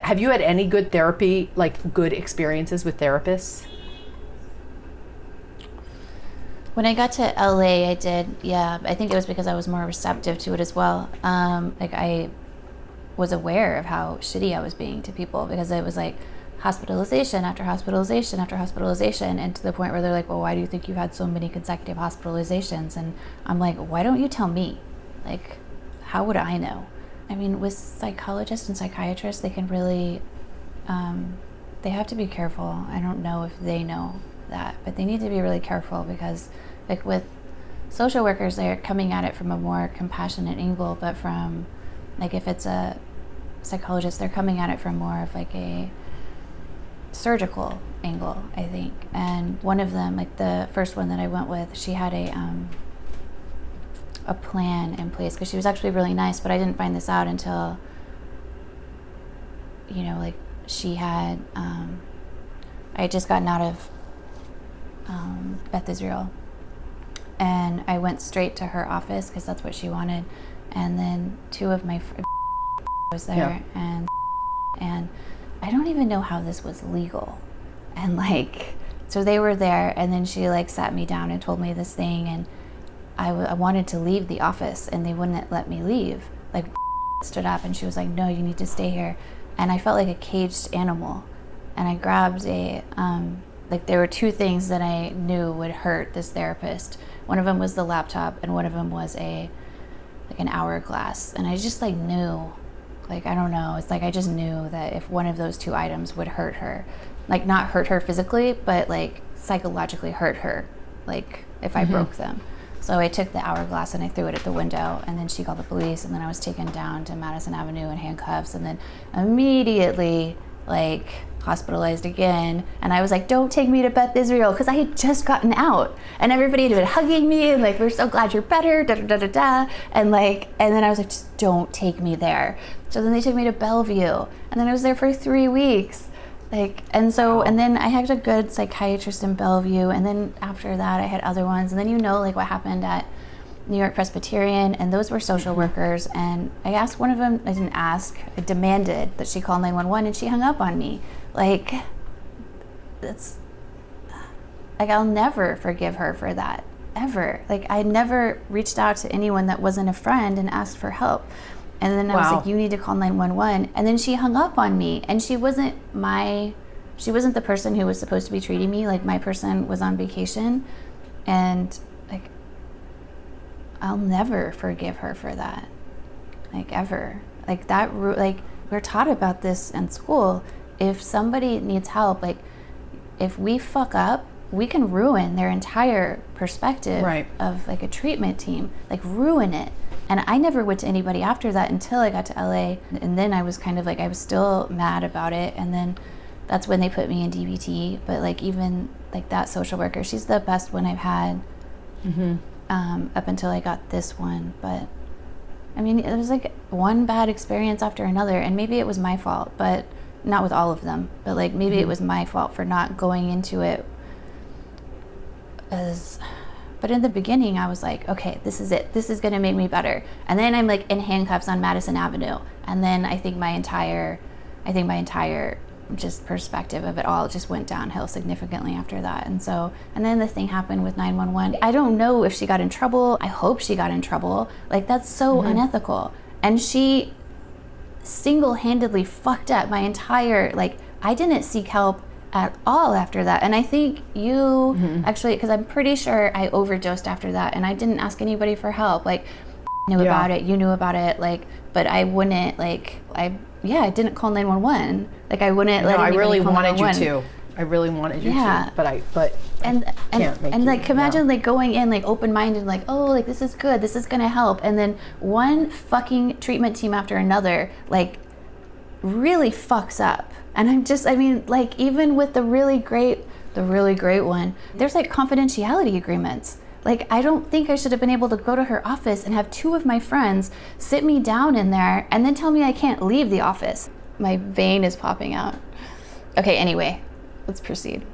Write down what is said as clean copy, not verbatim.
Have you had any good therapy, like good experiences with therapists? When I got to LA, I did, yeah. I think it was because I was more receptive to it as well. Like I was aware of how shitty I was being to people, because it was like hospitalization after hospitalization after hospitalization, and to the point where they're like, well, why do you think you've had so many consecutive hospitalizations? And I'm like, why don't you tell me? Like, how would I know? I mean, with psychologists and psychiatrists, they can really, they have to be careful. I don't know if they know that, but they need to be really careful, because like with social workers, they're coming at it from a more compassionate angle, but from like, if it's a psychologist, they're coming at it from more of like a surgical angle, I think. And one of them, like the first one that I went with, she had a plan in place, because she was actually really nice, but I didn't find this out until, you know, like she had, I had just gotten out of Beth Israel, and I went straight to her office because that's what she wanted, and then two of my was there, yeah. and I don't even know how this was legal, and like, so they were there, and then she like sat me down and told me this thing, and I wanted to leave the office and they wouldn't let me leave. Like stood up and she was like, no, you need to stay here. And I felt like a caged animal, and I grabbed a like, there were two things that I knew would hurt this therapist. One of them was the laptop, and one of them was an hourglass. And I just like knew, like, I don't know, it's like I just knew that if one of those two items would hurt her, like not hurt her physically, but like psychologically hurt her, like if I broke them. So I took the hourglass and I threw it at the window, and then she called the police, and then I was taken down to Madison Avenue in handcuffs, and then immediately like hospitalized again. And I was like, don't take me to Beth Israel, because I had just gotten out, and everybody had been hugging me and like, we're so glad you're better, da da da da da, and like, and then I was like, just don't take me there. So then they took me to Bellevue, and then I was there for 3 weeks. Like, and so, and then I had a good psychiatrist in Bellevue, and then after that I had other ones, and then, you know, like what happened at New York Presbyterian, and those were social workers, and I asked one of them, I didn't ask, I demanded that she call 911, and she hung up on me. Like, it's, like, I'll never forgive her for that, ever. Like, I never reached out to anyone that wasn't a friend and asked for help. And then I was like, you need to call 911. And then she hung up on me, and she wasn't the person who was supposed to be treating me. Like, my person was on vacation, and like, I'll never forgive her for that, like, ever. Like, that, like, we're taught about this in school. If somebody needs help, like, if we fuck up, we can ruin their entire perspective of like a treatment team, like ruin it. And I never went to anybody after that until I got to LA. And then I was kind of like, I was still mad about it. And then that's when they put me in DBT. But like, even like that social worker, she's the best one I've had up until I got this one. But I mean, it was like one bad experience after another. And maybe it was my fault, but not with all of them. But like, maybe it was my fault for not going into it but in the beginning I was like, okay, this is it. This is gonna make me better. And then I'm like in handcuffs on Madison Avenue. And then I think my entire just perspective of it all just went downhill significantly after that. And then the thing happened with 911. I don't know if she got in trouble. I hope she got in trouble. Like, that's so unethical. And she single-handedly fucked up my entire, like, I didn't seek help at all after that. And I think you actually, because I'm pretty sure I overdosed after that, and I didn't ask anybody for help. Like, knew about it, you knew about it, like, but I wouldn't, like, I didn't call 911. Like, I wouldn't let anybody I really call wanted 911. you to. I really wanted you to, but I can't make and you, like, imagine like going in like open-minded, like, oh, like, this is good, this is gonna help, and then one fucking treatment team after another like really fucks up. And I mean, like, even with the really great one, there's like confidentiality agreements. Like, I don't think I should have been able to go to her office and have two of my friends sit me down in there and then tell me I can't leave the office. My vein is popping out. Okay, anyway, let's proceed.